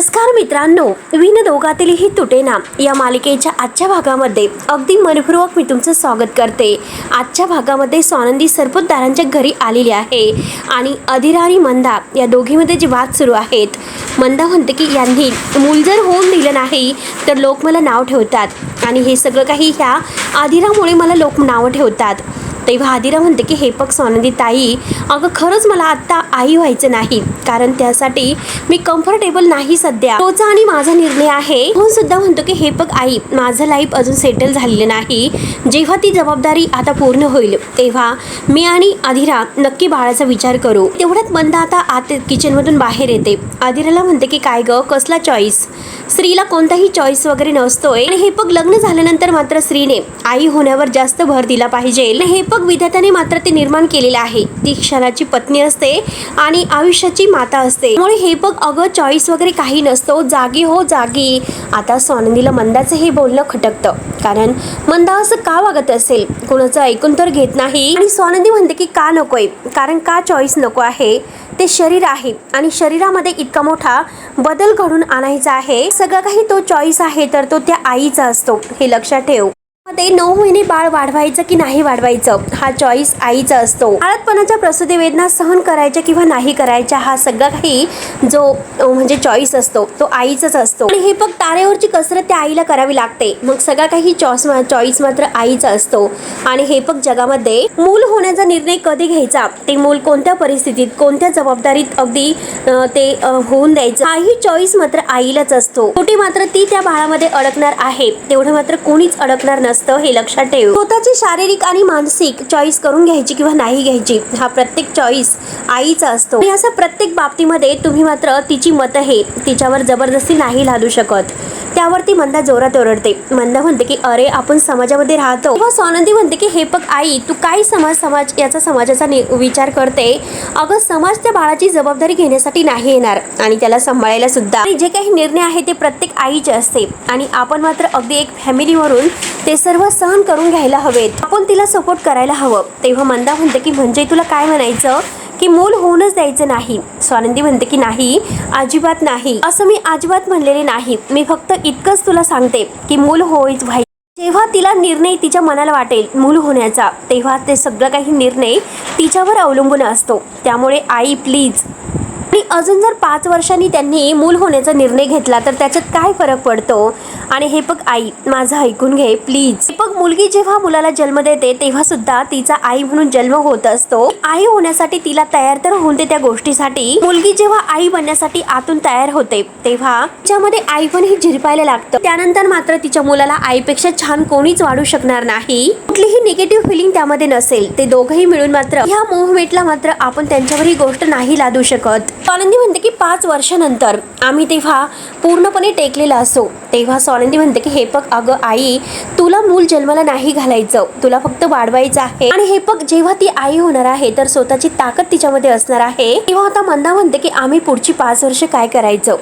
नमस्कार मित्रांनो, विण दोघातीलही तुटेना या मालिकेच्या आजच्या भागामध्ये अगदी मनपूर्वक मी तुमचं स्वागत करते। आजच्या भागामध्ये स्वानंदी सरपोतदारांच्या घरी आलेली आहे आणि अधिरा आणि मंदा या दोघींमध्ये जे वाद सुरू आहेत। मंदा म्हणते की यांनी मूल जर होऊन दिलं नाही तर लोक मला नाव ठेवतात आणि हे सगळं काही ह्या अधिरामुळे मला लोक नाव ठेवतात। तेव्हा अधिरा म्हणते की हे बघ स्वानंदी ताई, अगं खरंच मला आत्ता आई व्हायचं नाही, कारण त्यासाठी मी कम्फर्टेबल नाही सध्या। तोचा आणि माझा निर्णय आहे। हो सुद्धा म्हणतो की हे बघ आई, माझं लाईफ अजून सेटल झालेलं नाही, जेव्हा ती जबाबदारी आता पूर्ण होईल तेव्हा मी आणि अधिरा नक्की बाळाचा विचार करू। तेवढ्यात मंदा आता आत किचनमधून बाहेर येते। अधिराला म्हणते की काय ग, कसला चॉईस? स्त्रीला कोणताही चॉईस वगैरे नसतोय आणि हे बघ लग्न झाल्यानंतर मात्र स्त्रीने आई होण्यावर जास्त भर दिला पाहिजे। हे बघ विधात्याने मात्र ते निर्माण केलेलं आहे, ती क्षणाची पत्नी असते आणि आयुष्याची माता असते। त्यामुळे हे बघ अगं चॉईस वगैरे काही नसतो, जागी हो जागी। आता स्वानंदीला मंदाचं हे बोलणं खटकतं, कारण मंदा असं का वागत असेल, कोणाचं ऐकून तर घेत नाही। आणि स्वानंदी म्हणते की का नकोय, कारण का चॉईस नको आहे, ते शरीर आहे आणि शरीरामध्ये इतका मोठा बदल घडून आणायचा आहे। सगळं काही तो चॉईस आहे तर तो त्या आईचा असतो, हे लक्षात ठेव। ते 9 महिने बाळ वाढवायचं की नाही वाढवायचं हा चॉईस आईचा असतो। बाळंतपणाच्या प्रसूती वेदना सहन करायच्या किंवा नाही करायच्या हा सगळा काही जो म्हणजे चॉईस असतो तो आईचाच असतो। आणि हे फक्त तारेवरची कसरत त्या आईला करावी लागते, मग सगळा काही चॉईस मात्र आईचा असतो। आणि हे फक्त जगामध्ये मूल होण्याचा निर्णय कधी घ्यायचा, ते मूल कोणत्या परिस्थितीत कोणत्या जबाबदारीत अगदी ते होऊन द्यायचं हाही चॉईस मात्र आईलाच असतो। शेवटी मात्र ती त्या बाळामध्ये अडकणार आहे, तेवढं मात्र कोणीच अडकणार नसतं, हे लक्षात ठेव। स्वतःची शारीरिक आणि मानसिक चॉईस करून घ्यायची किंवा नाही घ्यायची हा प्रत्येक चॉईस आईचा असतो। आणि असं प्रत्येक बाबतीमध्ये तुम्ही मात्र तिची मत हे तिच्यावर जबरदस्ती नाही लादू शकत। त्यावरती मंदा जोरात ओरडते। मंदा म्हणते की अरे आपण समाजामध्ये राहतो। तेव्हा स्वानंदी म्हणते की हे बघ आई, तू काय समाज याचा समाजाचा विचार करते, अगं समाज त्या बाळाची जबाबदारी घेण्यासाठी नाही येणार आणि त्याला सांभाळायला सुद्धा, आणि जे काही निर्णय आहे ते प्रत्येक आईचे असते आणि आपण मात्र अगदी एक फॅमिली म्हणून ते सर्व सहन करून घ्यायला हवेत, आपण तिला सपोर्ट करायला हवं। तेव्हा मंदा म्हणते की म्हणजे तुला काय म्हणायचं की मूल होऊनच द्यायचं नाही? स्वानंदी म्हणते की नाही, अजिबात नाही, असं मी अजिबात म्हणलेले नाही, मी फक्त इतकंच तुला सांगते की मूल व्हायचं जेव्हा तिला निर्णय तिच्या मनाला वाटेल मूल होण्याचा, तेव्हा ते सगळं काही निर्णय तिच्यावर अवलंबून असतो। त्यामुळे आई प्लीज, आणि अजून जर 5 वर्षांनी त्यांनी मूल होण्याचा निर्णय घेतला तर त्याच्यात काय फरक पडतो? आणि हे बघ आई, माझं ऐकून घे प्लीज। बघ मुलगी जेव्हा मुलाला जन्म देते तेव्हा सुद्धा तिचा आई म्हणून जन्म होत असतो। आई होण्यासाठी तिला तयार तर होते त्या गोष्टीसाठी। मुलगी जेव्हा आई बनण्यासाठी आतून तयार होते तेव्हा तिच्यामध्ये आई पण ही झिरपायला लागतं। त्यानंतर मात्र तिच्या मुलाला आईपेक्षा छान कोणीच वाढू शकणार नाही, कुठलीही निगेटिव्ह फिलिंग त्यामध्ये नसेल। ते दोघंही मिळून मात्र ह्या मूव्हमेंटला मात्र आपण त्यांच्यावर ही गोष्ट नाही लादू शकत। स्वानंदी म्हणते की 5 वर्षानंतर आम्ही तेव्हा पूर्णपणे टेकलेला असो। तेव्हा स्वानंदी म्हणते की हे बघ अगं आई, तुला मूल जन्माला नाही घालायचं, तुला फक्त वाढवायचं आहे। आणि हे बघ जेव्हा ती आई होणार आहे तर स्वतःची ताकद तिच्यामध्ये असणार आहे। तेव्हा आता मंदा म्हणते की आम्ही पुढची 5 वर्ष काय करायचं?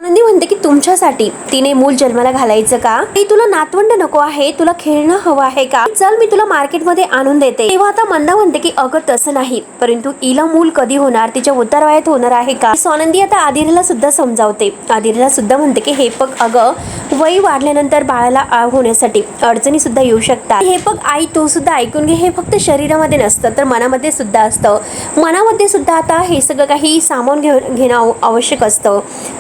स्वानंदी म्हणते की तुमच्यासाठी तिने मूल जन्माला घालायचं का? तुला नातवंड नको आहे, तुला खेळणं हवं आहे का? चल मी तुला मार्केटमध्ये आणून देते। तेव्हा आता मंदा म्हणते की अगं तसं नाही, परंतु हिला मूल कधी होणार, तिच्या उतारवयात होणार आहे का? स्वानंदी आता आदिराला सुद्धा समजावते। आदिराला सुद्धा म्हणते की हे बघ अगं, वय वाढल्यानंतर बाळाला होण्यासाठी अडचणी सुद्धा येऊ शकतात। हे बघ आई, तू सुद्धा ऐकून घे, हे फक्त शरीरामध्ये नसतं तर मनामध्ये सुद्धा असतं। मनामध्ये सुद्धा आता हे सगळं काही सामावून घेणं आवश्यक असतं।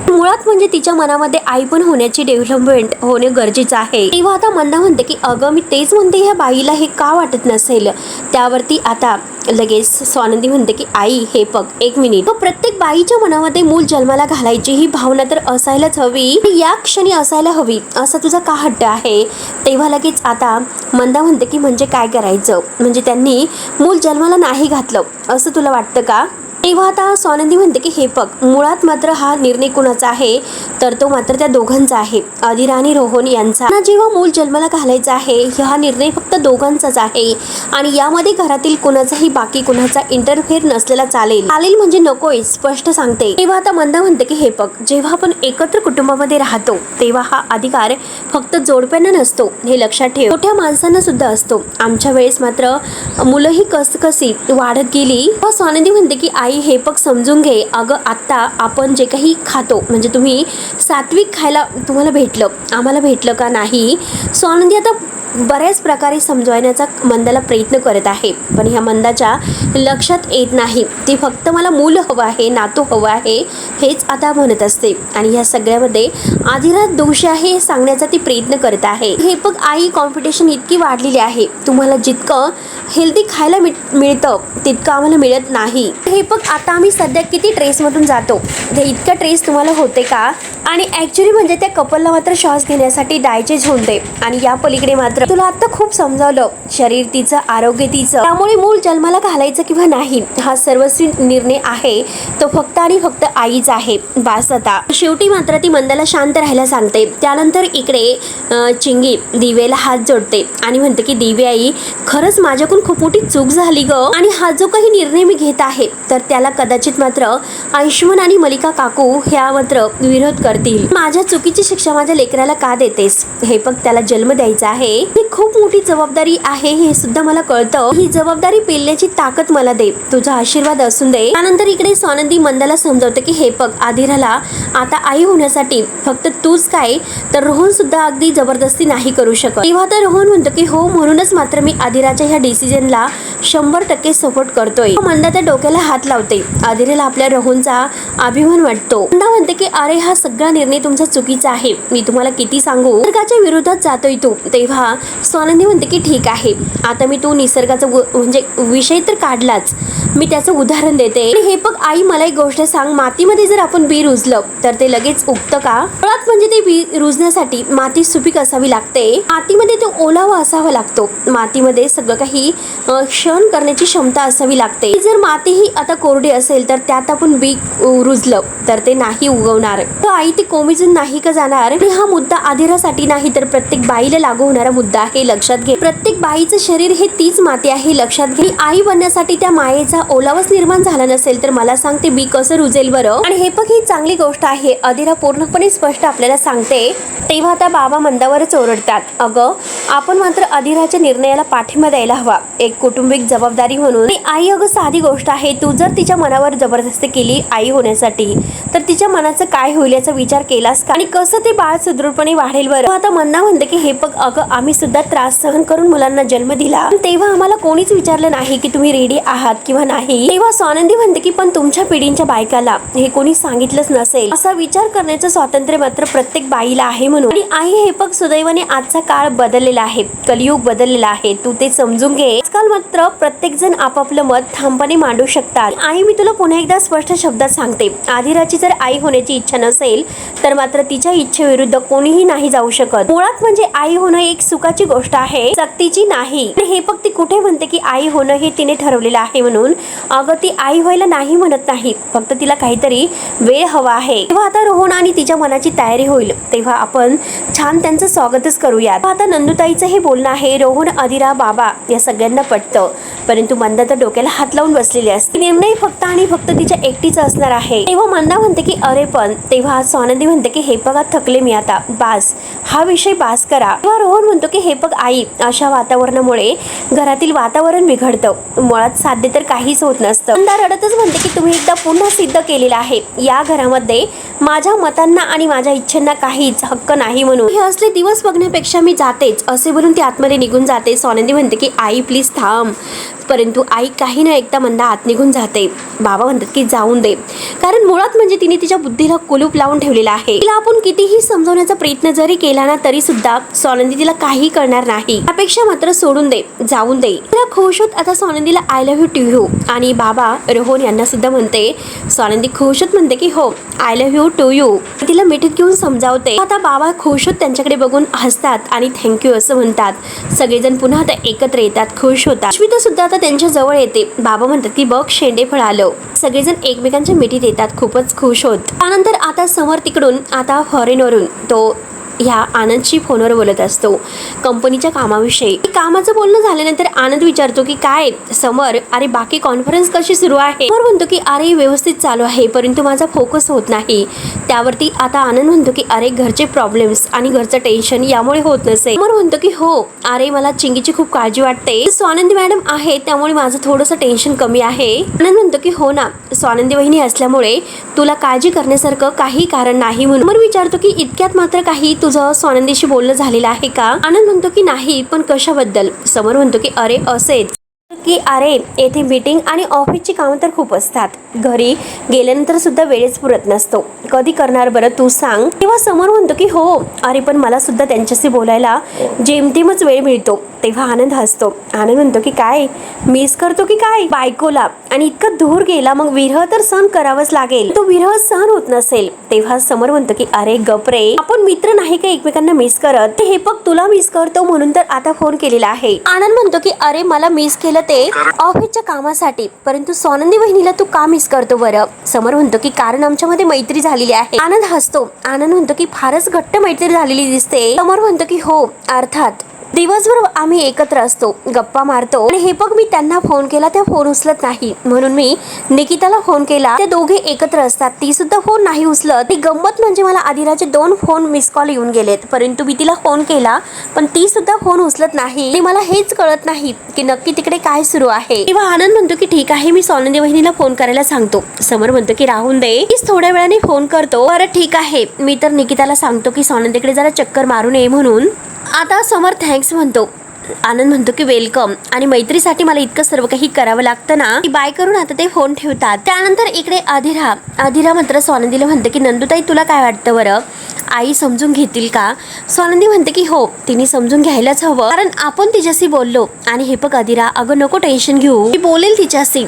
मुळात म्हणजे तिच्या मनामध्ये आई पण होण्याची डेव्हलपमेंट होणे गरजेचं आहे। तेव्हा आता मंदा म्हणते की अगं मी तेच म्हणते, ह्या बाईला हे का वाटत नसेल? त्यावरती आता लगेच स्वानंदी म्हणते की आई हे बघ 1 मिनिट, प्रत्येक बाईच्या मनामध्ये मूल जन्माला घालायची ही भावना तर असायलाच हवी, या क्षणी असायला हवी, असा तुझा का हट्ट आहे? तेव्हा लगेच आता मंदा म्हणते की म्हणजे काय करायचं, म्हणजे त्यांनी मूल जन्माला नाही घातलं असं तुला वाटतं का? तेव्हा आता स्वानंदी म्हणते की हे बघ, मुळात मात्र हा निर्णय कुणाचा आहे तर तो मात्र त्या दोघांचा आहे, अधिरा आणि रोहन यांचा। जेव्हा मूल जन्माला घालायचा आहे हा निर्णय फक्त दोघांचाच आहे आणि यामध्ये घरातील कुणाचाही बाकी कुणाचा इंटरफेअर नसलेला चालेल म्हणजे नकोय, स्पष्ट सांगते। तेव्हा आता मंदा म्हणते की हे बघ, जेव्हा आपण एकत्र कुटुंबामध्ये राहतो तेव्हा हा अधिकार फक्त जोडप्यांना नसतो, हे लक्षात ठेव, मोठ्या माणसांना सुद्धा असतो। आमच्या वेळेस मात्र मुलं ही कशी वाढत गेली। स्वानंदी म्हणते की आई आई हे बघ समजून घे, अगं आत्ता आपण जे काही खातो म्हणजे तुम्ही सात्विक खायला तुम्हाला भेटलं, आम्हाला भेटलं का नाही. सो आनंदी आता बऱ्याच प्रकारे समजवण्याचा मंदाला प्रयत्न करत आहे, पण ह्या मंदाच्या लक्षात येत नाही. ती फक्त मला मूल हवं आहे, नातू हवं आहे हेच आता म्हणत असते. आणि ह्या सगळ्यामध्ये आधीरा दोष आहे हे सांगण्याचा ती प्रयत्न करत आहे. हे बघ आई, कॉम्पिटिशन इतकी वाढलेली आहे, तुम्हाला जितकं हेल्दी खायला मिळतं तितकं आम्हाला मिळत नाही. हे बघ आता आम्ही सध्या किती ट्रेसमधून जातो, ते इतकं ट्रेस तुम्हाला होते का. आणि ॲक्च्युली म्हणजे त्या कपलला मात्र श्वास घेण्यासाठी डायजेस्ट होते. आणि या पलीकडे मात्र तुला आता खूप समजावलं, शरीर तिचं, आरोग्य तिचं, त्यामुळे मूल जन्माला घालायचं किंवा नाही हा सर्वस्वी निर्णय आहे तो फक्त आणि फक्त आईच आहे. बास आता. शेवटी मात्र ती मंदाला शांत राहायला सांगते. त्यानंतर इकडे चिंगी दिव्याला हात जोडते आणि म्हणते की दिव्या आई, खरंच माझ्याकडून खूप मोठी चूक झाली ग, आणि हा जो काही निर्णय मी घेत आहे तर त्याला कदाचित मात्र आयुष्मान आणि मलिका काकू ह्या मात्र विरोध करतील. माझ्या चुकीची शिक्षा माझ्या लेकराला का देतेस. हे बघ त्याला जन्म द्यायचा आहे, ही खूप मोठी जबाबदारी आहे हे सुद्धा मला कळतं. ही जबाबदारी पेलण्याची ताकद मला दे, तुझा आशीर्वाद असून दे. त्यानंतर इकडे स्वानंदी मंदाला समजावते की हे बघ आधीराला आता आई होण्यासाठी फक्त तूच काय तर रोहन सुद्धा अगदी जबरदस्ती नाही करू शकत. तेव्हा तर रोहन म्हणतो की हो, म्हणूनच मात्र मी आधीराच्या ह्या डिसिजनला 100% सपोर्ट करतोय. मंदा त्या डोक्याला हात लावते. आधीराला आपल्या रोहनचा अभिमान वाटतो. मंदा म्हणते की अरे हा सगळा निर्णय तुमचा चुकीचा आहे, मी तुम्हाला किती सांगू, निसर्गाच्या विरोधात जातोय तू. तेव्हा स्वानंदी म्हणते की ठीक आहे, आता मी तू निसर्गाचा म्हणजे विषय तर काढलाच, मी त्याचं उदाहरण देते. हे बघ आई, मला एक गोष्ट सांग, मातीमध्ये जर आपण बी रुजलं तर ते लगेच उगतं का. मुळात म्हणजे ते बी रुजण्यासाठी माती सुपीक असावी लागते, मातीमध्ये तो ओलावा असावा लागतो, मातीमध्ये सगळं काही क्षण करण्याची क्षमता असावी लागते. जर माती ही आता कोरडी असेल तर त्यात आपण बी रुजलं तर ते नाही उगवणार. तर आई ती कोमेजून नाही का जाणार. हा मुद्दा आधीरासाठी नाही तर प्रत्येक बाईला लागू होणारा मुद्दा आहे, लक्षात घे. प्रत्येक बाईचं शरीर हे तीच माती आहे, लक्षात घे. आई बनण्यासाठी त्या मायेचा ओलावाच निर्माण झाला नसेल तर मला सांग ते बी कसं रुजेल बरं. आणि हे बघ ही चांगली गोष्ट आहे, आधीरा पूर्णपणे स्पष्ट आपल्याला सांगते. तेव्हा आता बाबा मंदावरच ओरडतात, अगं आपण मात्र आधीराच्या निर्णयाला पाठिंबा द्यायला हवा, एक कौटुंबिक जबाबदारी म्हणून. आई अगं साधी गोष्ट आहे, तू जर तिच्या मनावर जबरदस्ती केली आई होण्यासाठी तर तिच्या मनाचं काय होईल याचा विचार केलास का, आणि कसं ते बाळ सुदृढपणे वाढेल बरं. आता मंदा म्हणते की हे बघ अगं आम्ही सुद्धा त्रास सहन करून मुलांना जन्म दिला, तेव्हा आम्हाला कोणीच विचारलं नाही की तुम्ही रेडी आहात किंवा नाही. तेव्हा स्वानंदी म्हणते की पण तुमच्या पिढींच्या बायकाला हे कोणी सांगितलंच नसेल, असा विचार करण्याचं स्वातंत्र्य मात्र प्रत्येक बाईला आहे म्हणून. आणि आई हे बघ सुदैवाने आजचा काळ बदललेला आहे, कलियुग बदललेला आहे, तू ते समजून घे. आजकाल मात्र प्रत्येक जण आपापलं मत ठामपणे मांडू शकतात. आई मी तुला पुन्हा एकदा स्पष्ट शब्दात सांगते, आधीराची जर आई होण्याची इच्छा नसेल तर मात्र तिच्या इच्छेविरुद्ध कोणीही नाही जाऊ शकत. मुळात म्हणजे आई होणं एक सुखाची गोष्ट आहे, सक्तीची नाही. हे बघ ती कुठे म्हणते की आई होणं हे तिने ठरवलेलं आहे म्हणून. अगं ती आई व्हायला नाही म्हणत नाही, फक्त तिला काहीतरी वेळ हवा आहे. तेव्हा आता रोहन आणि तिच्या मनाची तयारी होईल तेव्हा आपण छान त्यांचं स्वागतच करूयात. आता नंदुताईचं हे बोलणं आहे, रोहन, आधीरा, बाबा या सगळ्यांना पटतं, परंतु मंदा तर डोक्याला हात लावून बसलेली असते. निर्णय फक्त आणि फक्त तिच्या एकटीचा असणार आहे. तेव्हा मंदा म्हणते की अरे पण. तेव्हा स्वानंदी म्हणते की हे बघा थकले मी आता, बास, हा विषय बास करा. तेव्हा रोहन म्हणतो की हे बघ आई, अशा वातावरणामुळे घरातील वातावरण बिघडतं, मुळात साध्य तर काहीच होत नसतं. मंदा रडतच म्हणते की तुम्ही एकदा पुन्हा सिद्ध केलेलं आहे या घरामध्ये माझ्या मतांना आणि माझ्या इच्छांना काहीच हक्क नाही म्हणून. हे असले दिवस बघण्यापेक्षा मी जातेच असे बोलून ती आतमध्ये निघून जाते. स्वानंदी म्हणते की आई प्लीज थांब, परंतु आई काही न ऐकता मंदा आत निघून जाते. बाबा म्हणतात की जाऊन दे, कारण मुळात म्हणजे तिने तिच्या बुद्धीला कुलूप लावून ठेवलेला आहे. तिला आपण कितीही समजवण्याचा प्रयत्न जरी केला ना तरी सुद्धा स्वानंदी तिला काही करणार नाही. त्यापेक्षा मात्र सोडून दे, जाऊन दे. तिला खुश होत आता स्वानंदीला I love you too you. आणि बाबा रोहन यांना सुद्धा म्हणते. स्वानंदी खुश होत म्हणते की हो I love you too you. तिला मिठीत घेऊन समजावते. आता बाबा खुश होत त्यांच्याकडे बघून हसतात आणि थँक्यू असं म्हणतात. सगळेजण पुन्हा आता एकत्र येतात, खुश होतात. अश्विता सुद्धा आता त्यांच्या जवळ येते. बाबा म्हणतात की बघ शेंडेफळ आलं. सगळेजण एकमेकांच्या मिठीत येतात, खूपच खुश होत. त्यानंतर आता समोर तिकडून आता फॉरेनवरून तो ह्या आनंदशी फोनवर बोलत असतो कंपनीच्या कामाविषयी. कामाचं बोलणं झाल्यानंतर आनंद विचारतो की काय समर, अरे बाकी कॉन्फरन्स कशी सुरू आहे. समर म्हणतो की अरे व्यवस्थित चालू आहे, परंतु माझा फोकस होत नाही. त्यावरती आता आनंद म्हणतो की अरे घरचे प्रॉब्लेम्स आणि घरचं टेन्शन यामुळे होत नसेल. समर म्हणतो की हो, अरे मला चिंगीची खूप काळजी वाटते. स्वानंदी मॅडम आहे त्यामुळे माझं थोडंसं टेन्शन कमी आहे. आनंद म्हणतो की हो ना, स्वानंदी वहिनी असल्यामुळे तुला काळजी करण्यासारखं काही कारण नाही. म्हणून समर विचारतो की इतक्यात मात्र काही तुझं स्वानंदीशी बोलणं झालेलं आहे का. आनंद म्हणतो की नाही, पण कशाबद्दल. समर म्हणतो की अरे असेच की अरे येथे मीटिंग आणि ऑफिसची कामं तर खूप असतात, घरी गेल्यानंतर सुद्धा वेळेच पुरत नसतो, कधी करणार बरं तू सांग. तेव्हा समोर म्हणतो की हो, अरे पण मला सुद्धा त्यांच्याशी बोलायला जेमतेमच वेळ मिळतो. तेव्हा आनंद हसतो. आनंद म्हणतो की काय मिस करतो की काय बायकोला, आणि इतकं दूर गेला मग विरह तर सहन करावंच लागेल. तो विरह सहन होत नसेल. तेव्हा समोर म्हणतो की अरे गपरे, आपण मित्र नाही का एकमेकांना मिस करत. हे बघ तुला मिस करतो म्हणून तर आता फोन केलेला आहे. आनंद म्हणतो की अरे मला मिस केलं ते ऑफिसच्या कामासाठी, परंतु स्वानंदी वहिनीला तू का मिस करतो बरं. समोर म्हणतो की कारण आमच्यामध्ये मैत्री झालेली आहे. आनंद हसतो. आनंद म्हणतो की फारच घट्ट मैत्री झालेली दिसते. समोर म्हणतो की हो, अर्थात दिवसभर आम्ही एकत्र असतो, गप्पा मारतो. आणि हे बघ मी त्यांना फोन केला, त्या फोन उचलत नाही, म्हणून मी निकिताला फोन केला. ते दोघे एकत्र असतात, ती सुद्धा फोन नाही उचलत. ती गंमत म्हणजे मला आदिराचे 2 फोन मिस कॉल येऊन गेलेत, परंतु मी तिला फोन केला पण ती सुद्धा फोन उचलत नाही. आणि मला हेच कळत नाही की नक्की तिकडे काय सुरू आहे. तेव्हा आनंद म्हणतो की ठीक आहे, मी स्वानंदी वहिनीला फोन करायला सांगतो. समर म्हणतो की राहून दे, मीच थोड्या वेळाने फोन करतो. बरं ठीक आहे, मी तर निकिताला सांगतो की स्वानंदीकडे जरा चक्कर मारून ये म्हणून. आता समर थँक्स म्हणतो. आनंद म्हणतो की वेलकम, आणि मैत्रीसाठी मला इतकं सर्व काही करावं लागतं ना. बाय करून आता ते फोन ठेवतात. त्यानंतर इकडे आधिरा मात्र स्वानंदीला म्हणते की नंदुताई तुला काय वाटतं बरं, आई समजून घेतील का. स्वानंदी म्हणते की हो, तिने समजून घ्यायलाच हवं, कारण आपण तिच्याशी बोललो. आणि हे बघ आधिरा, अगं नको टेन्शन घेऊ, मी बोलेल तिच्याशी.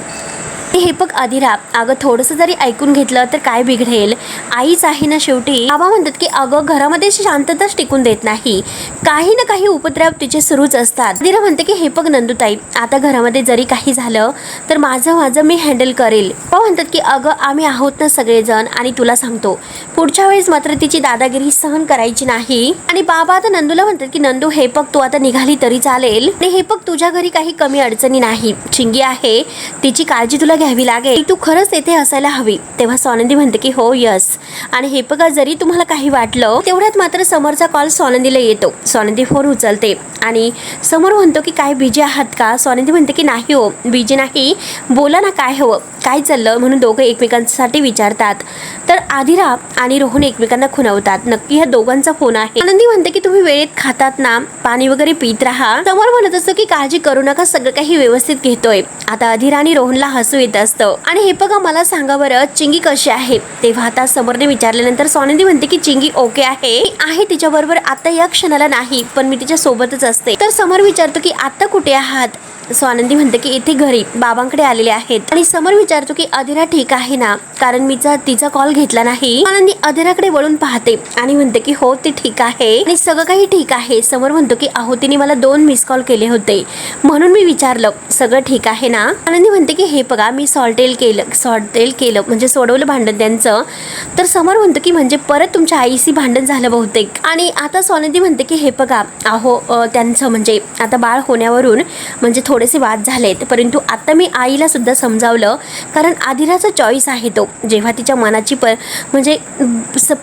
हे बघ आधिरा, अगं थोडंसं जरी ऐकून घेतलं तर काय बिघडेल, आईच आहे ना शेवटी. बाबा म्हणतात की अगं घरामध्ये शांतताच टिकून देत नाही, काही ना काही उपद्रव तिचे सुरूच असतात. आधिरा म्हणते की हे बघ नंदुताई, आता घरामध्ये जरी काही झालं तर माझं मी हँडल करेल. बाबा म्हणतात की अगं आम्ही आहोत ना सगळेजण, आणि तुला सांगतो पुढच्या वेळेस मात्र तिची दादागिरी सहन करायची नाही. आणि बाबा आता नंदूला म्हणतात की नंदू हे बघ तू आता निघाली तरी चालेल, आणि हे बघ तुझ्या घरी काही कमी अडचणी नाही, चिंगी आहे तिची काळजी तुला घ्यावी लागेल, तू खरंच येथे असायला हवी. तेव्हा स्वानंदी म्हणते की हो यस. आणि हे बघा जरी तुम्हाला काही वाटलं, तेवढ्यात मात्र समोरचा कॉल स्वानंदीला येतो. स्वानंदी फोन उचलते आणि समोर म्हणतो की काय बिजी आहात का. स्वानंदी म्हणते की नाही हो बिजी नाही, बोला ना काय हवं, काय चाललं. म्हणून दोघं एकमेकांसाठी विचारतात. तर आधिरा आणि रोहन एकमेकांना खुणवतात. नक्की ह्या दोघांचा फोन आहे. आनंदी म्हणते की तुम्ही वेळेत खातात ना, पाणी वगैरे पित राहा. समोर म्हणत असतो की काळजी करू नका, सगळं काही व्यवस्थित घेतोय. आता आधिरा आणि रोहनला हसू येत असतं. आणि हे बघा मला सांगा बरं चिंगी कशी आहे. तेव्हा आता समोरने विचारल्यानंतर स्वानंदी म्हणते की चिंगी ओके आहे तिच्याबरोबर आता या क्षणाला नाही, पण मी तिच्या सोबतच असते. तर समोर विचारतो की आता कुठे आहात. स्वानंदी म्हणते की इथे घरी बाबांकडे आलेले आहेत. आणि समोर विचारतो की आधिरा ठीक आहे ना, कारण मी तिचा कॉल घेतला नाही. स्वानंदी आधिराकडे वळून पाहते आणि म्हणते की हो ते ठीक आहे आणि सगळं काही ठीक आहे. समोर म्हणतो की अहो तिने मला 2 मिस कॉल केले होते म्हणून मी विचारलं सगळं ठीक आहे ना. आनंदी म्हणते की हे बघा मी सॉल्टेल केलं म्हणजे सोडवलं भांडण त्यांचं. तर समोर म्हणतो की म्हणजे परत तुमच्या आईशी भांडण झालं बहुतेक. आणि आता स्वानंदी म्हणते की हे बघा अहो त्यांचं म्हणजे आता बाळ होण्यावरून म्हणजे थोडेसे वाद झालेत, परंतु आता मी आईला सुद्धा समजावलं, कारण आधिराचा चॉईस आहे तो. जेव्हा तिच्या मनाची म्हणजे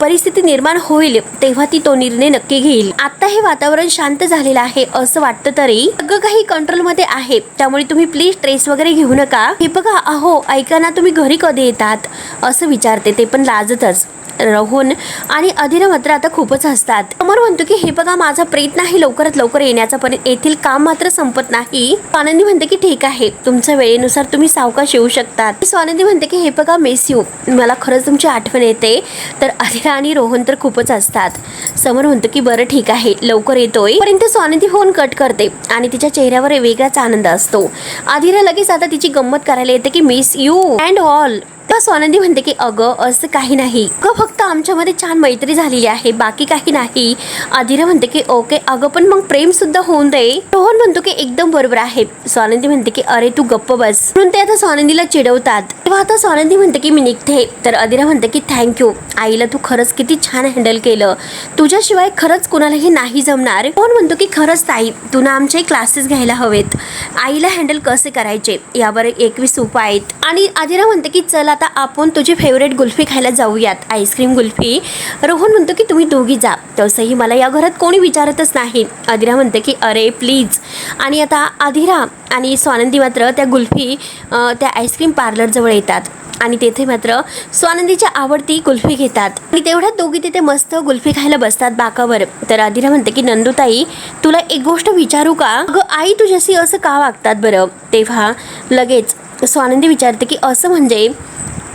परिस्थिती निर्माण होईल तेव्हा ती तो निर्णय नक्की घेईल. आता हे वातावरण शांत झालेलं आहे असं वाटतं, तरी सगळं काही कंट्रोलमध्ये आहे, त्यामुळे तुम्ही प्लीज स्ट्रेस वगैरे घेऊ नका. हे बघा अहो ऐका ना, तुम्ही घरी कधी येतात असं विचारते, ते पण लाजतच. रोहन आणि आधिरा मात्र आता खूपच हसतात. समोर म्हणतो की हे बघा माझा प्रयत्न आहे लवकरात लवकर येण्याचा, पण येथील काम मात्र संपत नाही. स्वानंदी म्हणते की ठीक आहे तुमच्या वेळेनुसार तुम्ही सावकाश येऊ शकतात. स्वानंदी म्हणते की हे बघा मिस यू, मला खरंच तुमची आठवण येते. तर आधिरा आणि रोहन तर खूपच हसतात. समोर म्हणतो की बरं ठीक आहे लवकर येतोय, पर्यंत स्वानंदी फोन कट करते आणि तिच्या चेहऱ्यावर वेगळाच आनंद असतो. आधिरा लगेच आता तिची गंमत करायला येते की मिस यू अँड ऑल. तर स्वानंदी म्हणते की अगं असं काही नाही, फक्त आमच्यामध्ये छान मैत्री झालेली आहे, बाकी काही नाही. आधिरा म्हणते की ओके अगं पण मग प्रेम सुद्धा होऊन दे. रोहन म्हणतो की एकदम बरोबर आहे. स्वानंदी म्हणते की अरे तू गप्प बस, म्हणून ते आता स्वानंदीला चिडवतात. तेव्हा आता स्वानंदी म्हणते की मी निघते. तर आधिरा म्हणते की थँक्यू. आईला तू खरंच किती छान हँडल केलं, तुझ्याशिवाय खरंच कुणालाही नाही जमणार. कोण म्हणतो की खरंच ताई तू ना आमचे क्लासेस घ्यायला हवेत, आईला हँडल कसे करायचे यावर 21 उपाय आहेत. आणि आदिरा म्हणते की चल आता आपण तुझी फेवरेट गुल्फी खायला जाऊयात, आईस्क्रीम गुल्फी. रोहन म्हणतो की तुम्ही दोघी जा, तसंही मला या घरात कोणी विचारतच नाही. आदिरा म्हणते की अरे प्लीज. आणि आता आदिरा आणि स्वानंदी मात्र त्या गुल्फी त्या आईस्क्रीम पार्लरजवळ येतात आणि तेथे मात्र स्वानंदीच्या आवडती कुल्फी घेतात. आणि तेवढ्यात दोघी तिथे मस्त कुल्फी खायला बसतात बाकावर. तर आदिरा म्हणते की नंदुताई तुला एक गोष्ट विचारू का? अगं आई तुझ्याशी असं का वागतात बरं? तेव्हा लगेच स्वानंदी विचारते की असं म्हणजे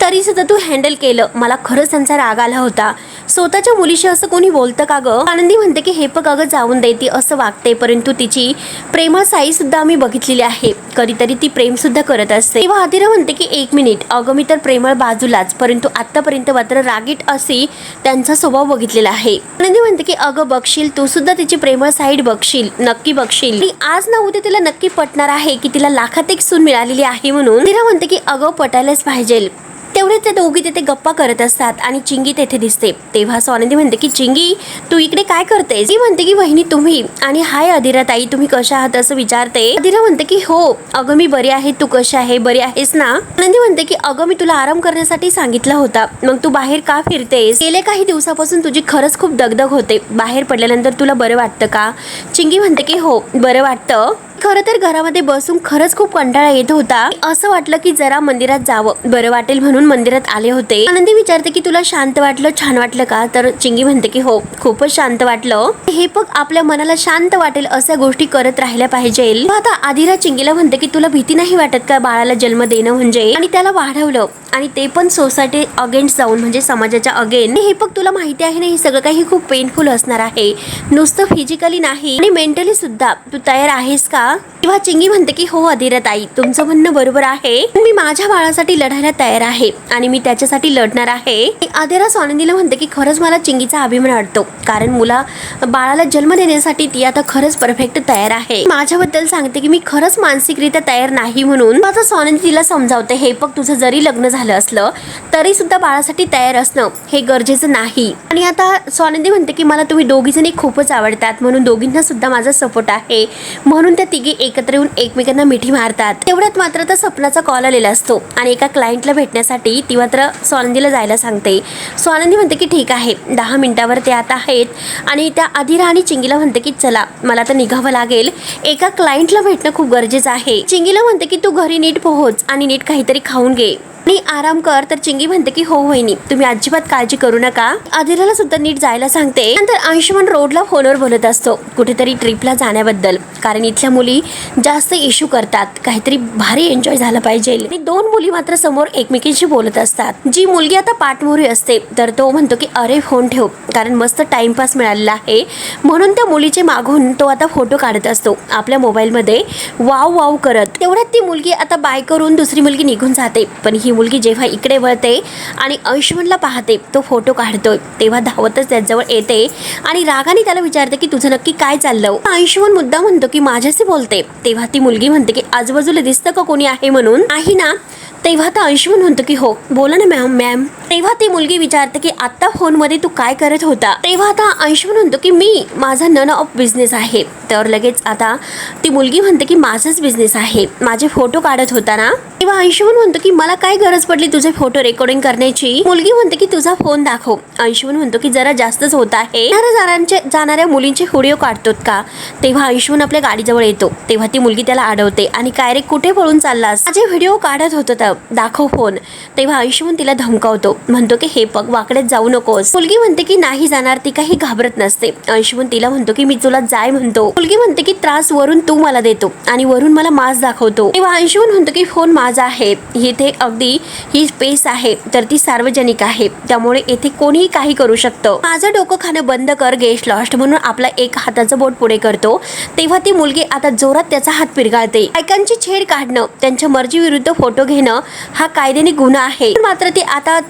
तरी सुद्धा तू हँडल केलं, मला खरंच त्यांचा राग आला होता. स्वतःच्या मुलीशी असं कोणी बोलतं का गं? आनंदी म्हणते की हे बघ अगं जाऊन दे, ती असं वागते, परंतु तिची प्रेमळ साई सुद्धा आम्ही बघितलेली आहे, कधीतरी ती प्रेम सुद्धा करत असते. तेव्हा आदिरा म्हणते की एक मिनिट, अगं मी तर प्रेमळ बाजूलाच, परंतु आतापर्यंत मात्र रागीट अशी त्यांचा स्वभाव बघितलेला आहे. आनंदी म्हणते की अगं बघशील तू सुद्धा तिची प्रेमळ साईड बघशील, नक्की बघशील. ती आज ना उद्या तिला नक्की पटणार आहे की तिला लाखात एक सून मिळालेली आहे म्हणून. आदिरा म्हणते की अगं पटायलाच पाहिजे. तेवढे ते दोघी तिथे गप्पा करत असतात आणि चिंगी तेथे दिसते. तेव्हा स्वानंदी म्हणते की चिंगी तू इकडे काय करतेस? ती म्हणते की वहिनी तुम्ही, आणि हाय आदिरा ताई तुम्ही कशा आहात असं विचारते. आदिरा म्हणते की हो अगं मी बरी आहे, तू कशी आहे, बरी आहेस ना? आनंदी म्हणते की अगं मी तुला आराम करण्यासाठी सांगितला होता, मग तू बाहेर का फिरतेस? गेल्या काही दिवसापासून तुझी खरंच खूप दगदग होते, बाहेर पडल्यानंतर तुला बरं वाटतं का? चिंगी म्हणते की हो बरं वाटतं, खरं तर घरामध्ये बसून खरंच खूप कंटाळा येत होता, असं वाटलं की जरा मंदिरात जावं, बरं वाटेल म्हणून मंदिरात आले होते. आनंदी विचारते की तुला शांत वाटलं, छान वाटलं का? तर चिंगी म्हणते की हो खूपच शांत वाटलं. हे बघ आपल्या मनाला शांत वाटेल अशा गोष्टी करत राहिल्या पाहिजे. आता आदिरा चिंगीला म्हणते की तुला भीती नाही वाटत का बाळाला जन्म देणं म्हणजे, आणि त्याला वाढवलं आणि ते पण सोसायटी अगेन्स्ट जाऊन, म्हणजे समाजाच्या अगेन. हे बघ तुला माहिती आहे ना हे सगळं काही खूप पेनफुल असणार आहे, नुसतं फिजिकली नाही आणि मेंटली सुद्धा. तू तयार आहेस का? तेव्हा चिंगी म्हणते की हो आदिरा ताई तुमचं म्हणणं बरोबर आहे, मी माझ्या बाळासाठी लढायला तयार आहे आणि मी त्याच्यासाठी लढणार आहे. आदिरा स्वानंदीला म्हणते की खरंच मला चिंगीचा अभिमान वाटतो, कारण बाळाला जन्म देण्यासाठी ती आता खरंच परफेक्ट तयार आहे. माझ्याबद्दल सांगते की मी खरंच मानसिकरित्या तयार नाही म्हणून. आता स्वानंदी तिला समजावते हे बघ तुझं जरी लग्न झालं असलं तरी सुद्धा बाळासाठी तयार असणं हे गरजेचं नाही. आणि आता स्वानंदी म्हणते की मला तुम्ही दोघी जणी खूपच आवडतात, म्हणून दोघींना सुद्धा माझा सपोर्ट आहे, म्हणून त्या तिघी एकत्र येऊन एकमेकांना मिठी मारतात. तेवढ्यात मात्र त्या सपनाचा कॉल आलेला असतो आणि एका क्लायंटला भेटण्यासाठी ती मात्र स्वानंदीला जायला सांगते. स्वानंदी म्हणते की ठीक आहे, 10 मिनिटावर ते आता आहेत. आणि त्या आदिरा आणि चिंगीला म्हणते की चला मला तर निघावं लागेल, एका क्लायंटला भेटणं खूप गरजेचं आहे. चिंगीला म्हणते की तू घरी नीट पोहोच आणि नीट काहीतरी खाऊन घे आणि आराम कर. तर चिंगी म्हणते की हो वहिनी तुम्ही अजिबात काळजी करू नका. आदिराला सुद्धा नीट जायला सांगते. नंतर अंशुमन रोडला फोनवर बोलत असतो कुठेतरी ट्रिपला जाण्याबद्दल, कारण इथल्या मुली जास्त इश्यू करतात, काहीतरी भारी एन्जॉय झालं पाहिजे. आणि 2 मुली मात्र समोर एकमेकींशी बोलत असतात. जी मुलगी आता पाठमोरी असते तर तो म्हणतो की अरे फोन ठेव, कारण मस्त टाइमपास मिळालेला आहे, म्हणून त्या मुलीचे मागून तो आता फोटो काढत असतो आपल्या मोबाईलमध्ये वाव वाव करत. तेवढ्यात ती मुलगी आता बाय करून दुसरी मुलगी निघून जाते. पण ही मुलगी जेव्हा इकडे वळते आणि अंशुमनला पाहते तो फोटो काढतोय, तेव्हा धावतच त्याजवळ येते आणि रागाने त्याला विचारते की तुझं नक्की काय चाललं? अंशुमन मुद्दा म्हणतो की माझ्याशी बोलते. तेव्हा ती मुलगी म्हणते की आजूबाजूला दिसतं का कोणी आहे म्हणून? नाही ना. तेव्हा आता अंशुमन म्हणतो की हो बोला ना मॅम. तेव्हा ती मुलगी विचारते की आता फोनमध्ये तू काय करत होता? तेव्हा आता अंशुमन म्हणतो की मी माझा नन ऑफ बिझनेस आहे. तर लगेच आता ती मुलगी म्हणते की माझाच बिझनेस आहे, माझे फोटो काढत होता ना? तेव्हा अंशुमन म्हणतो की मला काय गरज पडली तुझे फोटो रेकॉर्डिंग करण्याची? मुलगी म्हणते की तुझा फोन दाखव. अंशुमन म्हणतो की जरा जास्तच होत आहे, जाणाऱ्या मुलींचे व्हिडिओ काढतोत का? तेव्हा अंशुमन आपल्या गाडीजवळ येतो. तेव्हा ती मुलगी त्याला अडवते आणि काय रे कुठे पळून चाललास? माझे व्हिडिओ काढत होतं, दाखव फोन. तेव्हा अंशुमन तिला धमकावतो, म्हणतो की हे पग वाकड्यात जाऊ नकोस. मुलगी म्हणते की नाही जाणार, ती काही घाबरत नसते. अंशुमन तिला म्हणतो की मी तुला जाय म्हणतो. मुलगी म्हणते की त्रास वरून तू मला देतो आणि वरून मला मास दाखवतो. तेव्हा अंशुमन म्हणतो की फोन माझा आहे, इथे अगदी ही स्पेस आहे तर ती सार्वजनिक आहे, त्यामुळे येथे कोणीही काही करू शकतं. माझं डोकं खाणं बंद कर, गेस्ट लॉस्ट म्हणून आपला एक हाताचं बोट पुढे करतो. तेव्हा ती मुलगी आता जोरात त्याचा हात पिरगाळते. बायकांची छेड काढणं, त्यांच्या मर्जी विरुद्ध फोटो घेणं हा कायद्याने गुन्हा आहे. मात्र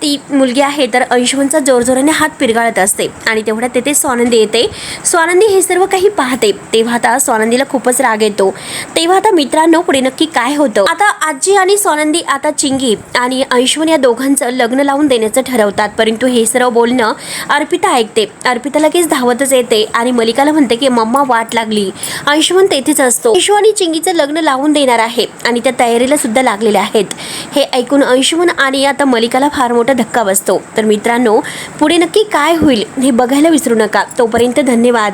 ती मुलगी आहे तर अंशुमनचा जोरजोराने हात पिरगाळत असते आणि तेवढ्यात तेथे स्वानंदी येते. स्वानंदी हे सर्व काही पाहते. तेव्हा आता स्वानंदीला खूपच राग येतो. तेव्हा आता मित्रांनो पुढे नक्की काय होतं. आता आजी आणि स्वानंदी आता चिंगी आणि अंशुमन या दोघांचं लग्न लावून देण्याचं ठरवतात. परंतु हे सर्व बोलणं अर्पिता ऐकते. अर्पिता लगेच धावतच येते आणि मलिकाला म्हणते की मम्मा वाट लागली. अंशुमन तेथेच असतो. अंशु आणि चिंगीचं लग्न लावून देणार आहे आणि त्या तयारीला सुद्धा लागलेल्या आहेत. हे ऐकून अंशुमन आणि आता मलिकाला फार मोठा धक्का बसतो. तर मित्रांनो पुढे नक्की काय होईल हे बघायला विसरू नका. तोपर्यंत धन्यवाद.